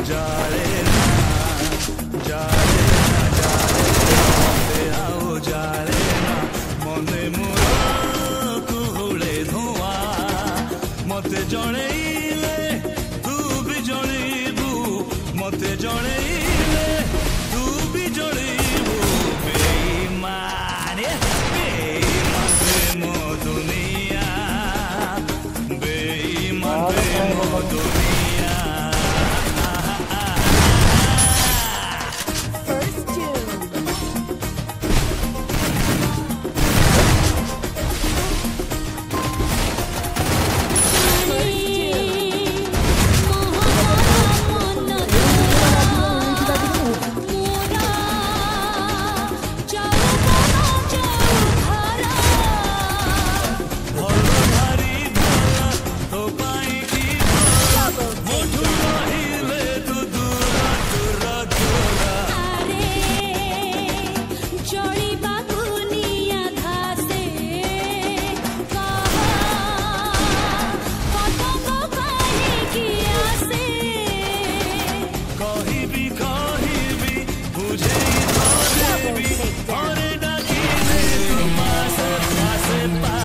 जाले ना जाले ना जाले आओ जाले ना मने मोर कुहुले धुआं मते जणेइले तू भी जणेइबू मते जणेइले